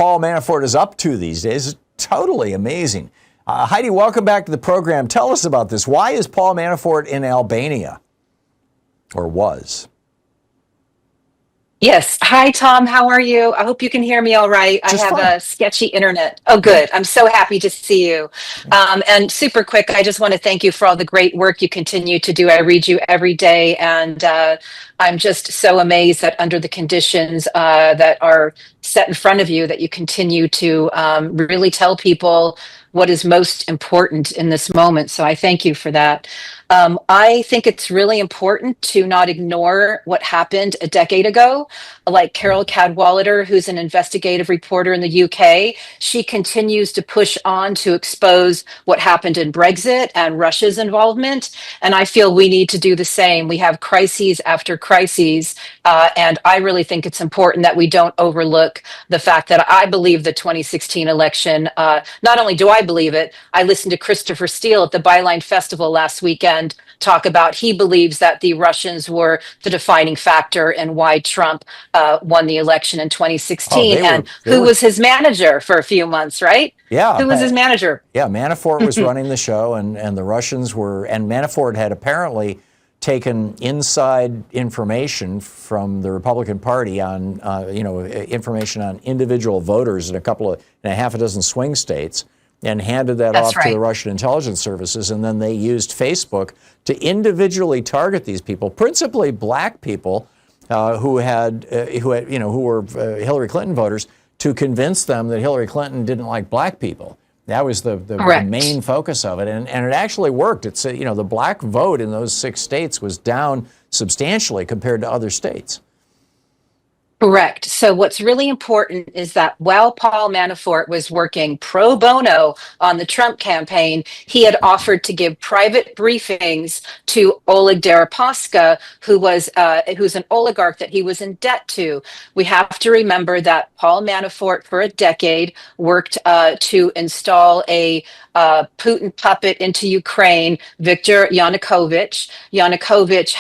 Paul Manafort is up to these days is totally amazing. Heidi, welcome back to the program. Tell us about this. Why is Paul Manafort in Albania? Or was? Yes. Hi, Tom. How are you? I hope you can hear me all right. Just I have fine. a sketchy internet. Oh, good. I'm so happy to see you. And super quick, I just want to thank you for all the great work you continue to do. I read you every day, and I'm just so amazed that under the conditions that are set in front of you, that you continue to really tell people what is most important in this moment. So I thank you for that. I think it's really important to not ignore what happened a decade ago. Like Carol Cadwalader, who's an investigative reporter in the UK, she continues to push on to expose what happened in Brexit and Russia's involvement. And I feel we need to do the same. We have crises after crises. And I really think it's important that we don't overlook the fact that I believe the 2016 election, not only do I believe it, I listened to Christopher Steele at the Byline Festival last weekend talk about he believes that the Russians were the defining factor in why Trump won the election in 2016. And who was his manager for a few months, right? Yeah. Who was his manager? Yeah, Manafort was running the show, and the Russians were, and Manafort had apparently taken inside information from the Republican Party on, information on individual voters in a half a dozen swing states, and handed that off to the Russian intelligence services, and then they used Facebook to individually target these people, principally black people who were Hillary Clinton voters, to convince them that Hillary Clinton didn't like black people. That was the main focus of it, and it actually worked. It's the black vote in those 6 states was down substantially compared to other states. Correct. So what's really important is that while Paul Manafort was working pro bono on the Trump campaign, he had offered to give private briefings to Oleg Deripaska, who's an oligarch that he was in debt to. We have to remember that Paul Manafort, for a decade, worked to install a Putin puppet into Ukraine, Viktor Yanukovych. Yanukovych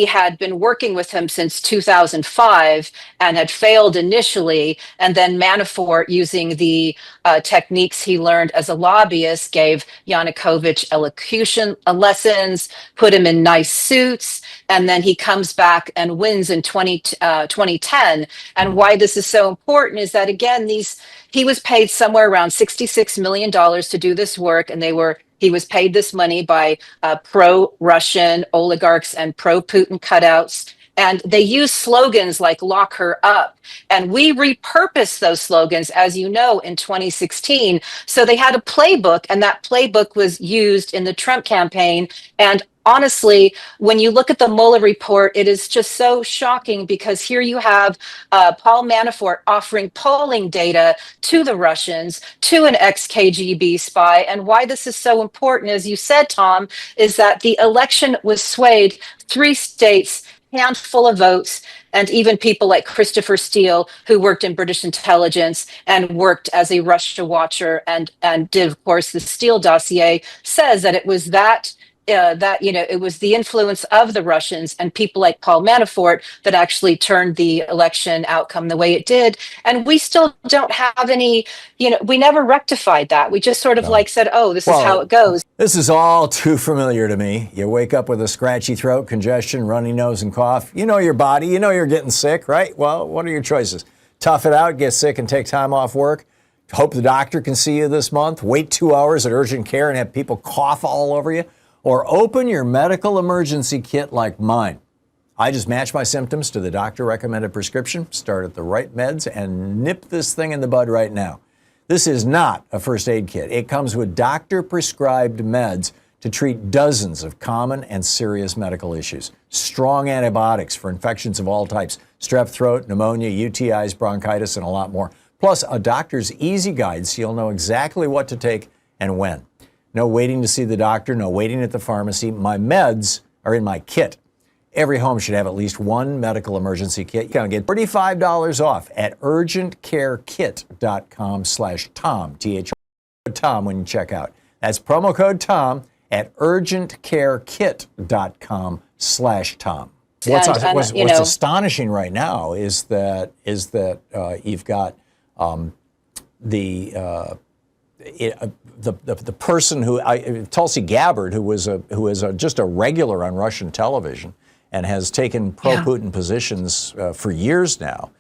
had been working with him since 2005 and had failed initially. And then Manafort, using the techniques he learned as a lobbyist, gave Yanukovych elocution lessons, put him in nice suits, and then he comes back and wins in 2010. And why this is so important is that, again, he was paid somewhere around $66 million to do this work, and he was paid this money by pro-Russian oligarchs and pro-Putin cutouts. And they use slogans like "lock her up." And we repurposed those slogans, as you know, in 2016. So they had a playbook, and that playbook was used in the Trump campaign. And honestly, when you look at the Mueller report, it is just so shocking, because here you have Paul Manafort offering polling data to the Russians, to an ex-KGB spy. And why this is so important, as you said, Tom, is that the election was swayed 3 states, handful of votes, and even people like Christopher Steele, who worked in British intelligence and worked as a Russia watcher and did, of course, the Steele dossier, says that it was it was the influence of the Russians and people like Paul Manafort that actually turned the election outcome the way it did. And we still don't have any, we never rectified that. We just sort of said, oh, this is how it goes. This is all too familiar to me. You wake up with a scratchy throat, congestion, runny nose, and cough. You know your body. You know you're getting sick, right? Well, what are your choices? Tough it out, get sick, and take time off work? Hope the doctor can see you this month? Wait 2 hours at urgent care and have people cough all over you? Or open your medical emergency kit like mine. I just match my symptoms to the doctor-recommended prescription, start at the right meds, and nip this thing in the bud right now. This is not a first aid kit. It comes with doctor-prescribed meds to treat dozens of common and serious medical issues. Strong antibiotics for infections of all types, strep throat, pneumonia, UTIs, bronchitis, and a lot more. Plus, a doctor's easy guide so you'll know exactly what to take and when. No waiting to see the doctor, no waiting at the pharmacy. My meds are in my kit. Every home should have at least one medical emergency kit. You can get $35 off at urgentcarekit.com/Tom, T-H-O-M, when you check out. That's promo code Tom at urgentcarekit.com/Tom. What's astonishing right now is that you've got the the person who Tulsi Gabbard, who is just a regular on Russian television and has taken pro-Putin positions for years now,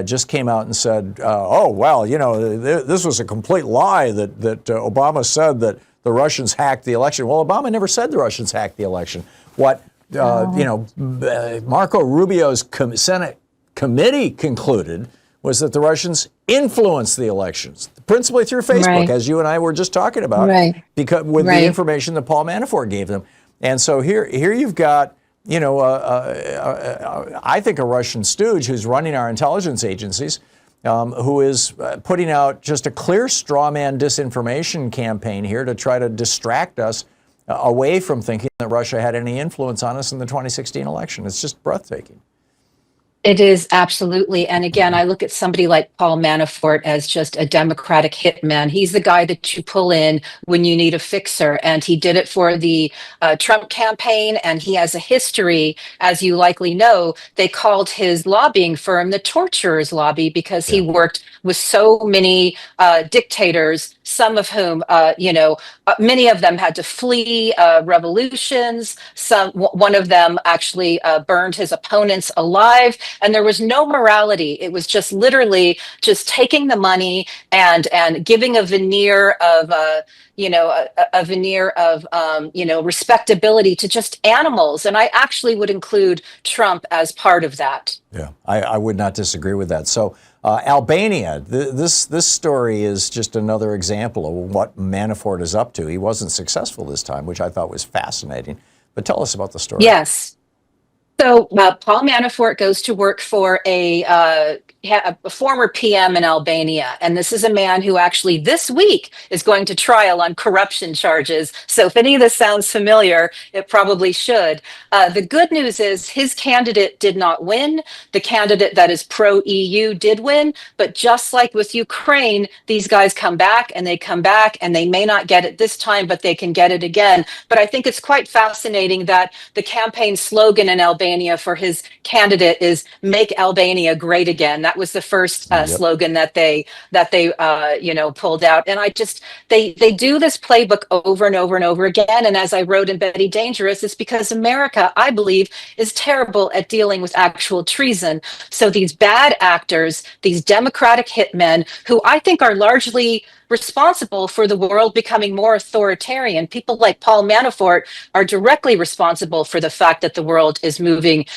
just came out and said, "Oh well, you know, this was a complete lie that Obama said that the Russians hacked the election." Well, Obama never said the Russians hacked the election. What Marco Rubio's Senate committee concluded was that the Russians influenced the elections, principally through Facebook, as you and I were just talking about, because with the information that Paul Manafort gave them. And so here you've got, you know, I think a Russian stooge who's running our intelligence agencies, who is putting out just a clear straw man disinformation campaign here to try to distract us away from thinking that Russia had any influence on us in the 2016 election. It's just breathtaking. It is, absolutely. And again, I look at somebody like Paul Manafort as just a Democratic hitman. He's the guy that you pull in when you need a fixer. And he did it for the Trump campaign. And he has a history, as you likely know. They called his lobbying firm the Torturer's Lobby because he worked with so many dictators, some of whom, many of them had to flee revolutions. One of them actually burned his opponents alive. And there was no morality. It was just literally just taking the money and giving a veneer of respectability to just animals. And I actually would include Trump as part of that. Yeah, I would not disagree with that. So Albania, this story is just another example of what Manafort is up to. He wasn't successful this time, which I thought was fascinating. But tell us about the story. Yes. So Paul Manafort goes to work for a former PM in Albania. And this is a man who actually this week is going to trial on corruption charges. So if any of this sounds familiar, it probably should. The good news is his candidate did not win. The candidate that is pro-EU did win. But just like with Ukraine, these guys come back and they may not get it this time, but they can get it again. But I think it's quite fascinating that the campaign slogan in Albania for his candidate is "Make Albania Great Again." That was the first slogan that they pulled out. And they do this playbook over and over and over again. And as I wrote in Betty Dangerous, it's because America, I believe, is terrible at dealing with actual treason. So these bad actors, these Democratic hitmen, who I think are largely responsible for the world becoming more authoritarian. People like Paul Manafort are directly responsible for the fact that the world is moving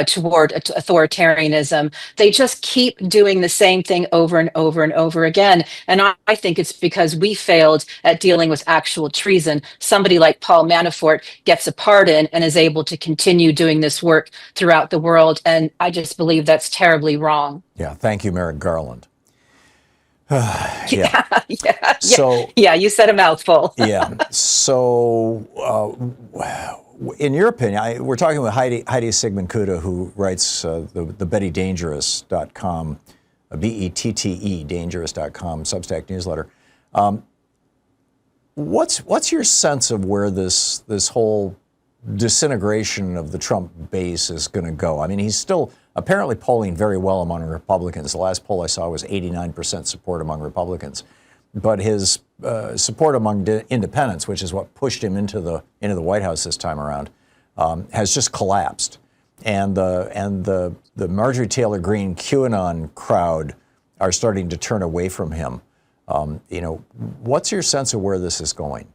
toward authoritarianism. They just keep doing the same thing over and over and over again. And I think it's because we failed at dealing with actual treason. Somebody like Paul Manafort gets a pardon and is able to continue doing this work throughout the world. And I just believe that's terribly wrong. Yeah. Thank you, Merrick Garland. So, you said a mouthful. So, in your opinion, we're talking with Heidi Siegmund Cuda, who writes the BettyDangerous.com, BETTE, dangerous.com Substack newsletter. What's your sense of where this whole disintegration of the Trump base is going to go? I mean, he's still apparently polling very well among Republicans. The last poll I saw was 89% support among Republicans, but his support among independents, which is what pushed him into the White House this time around, has just collapsed. And the Marjorie Taylor Greene QAnon crowd are starting to turn away from him. What's your sense of where this is going?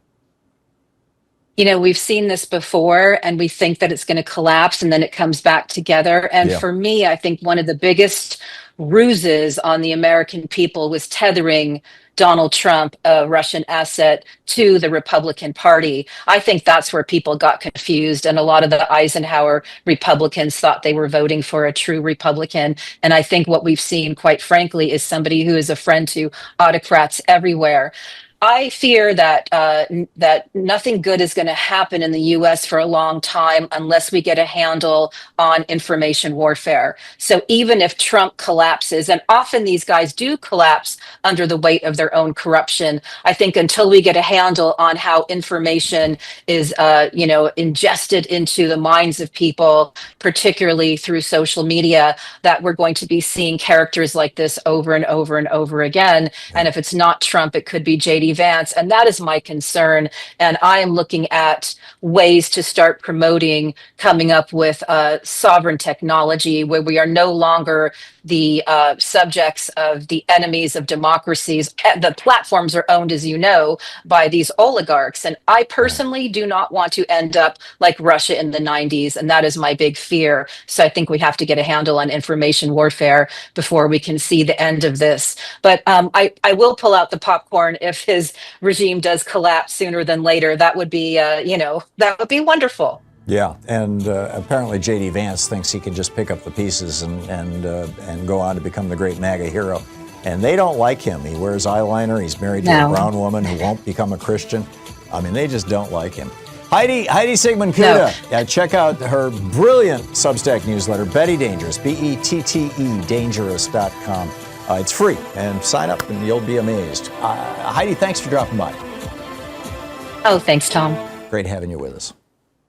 We've seen this before and we think that it's going to collapse and then it comes back together. And for me, I think one of the biggest ruses on the American people was tethering Donald Trump, a Russian asset, to the Republican Party. I think that's where people got confused. And a lot of the Eisenhower Republicans thought they were voting for a true Republican. And I think what we've seen, quite frankly, is somebody who is a friend to autocrats everywhere. I fear that that nothing good is going to happen in the U.S. for a long time unless we get a handle on information warfare. So even if Trump collapses, and often these guys do collapse under the weight of their own corruption, I think until we get a handle on how information is, ingested into the minds of people, particularly through social media, that we're going to be seeing characters like this over and over and over again. And if it's not Trump, it could be JD Vance. And that is my concern. And I am looking at ways to start promoting coming up with sovereign technology where we are no longer the subjects of the enemies of democracies. The platforms are owned, as you know, by these oligarchs. And I personally do not want to end up like Russia in the 90s. And that is my big fear. So I think we have to get a handle on information warfare before we can see the end of this. But I will pull out the popcorn if his regime does collapse sooner than later. That would be, that would be wonderful. Yeah, and apparently J.D. Vance thinks he can just pick up the pieces and go on to become the great MAGA hero. And they don't like him. He wears eyeliner. He's married to a brown woman who won't become a Christian. I mean, they just don't like him. Heidi Siegmund Cuda. Yeah, check out her brilliant Substack newsletter, Betty Dangerous, BETTE, dangerous.com. It's free, and sign up and you'll be amazed. Heidi, thanks for dropping by. Oh, thanks, Tom. Great having you with us.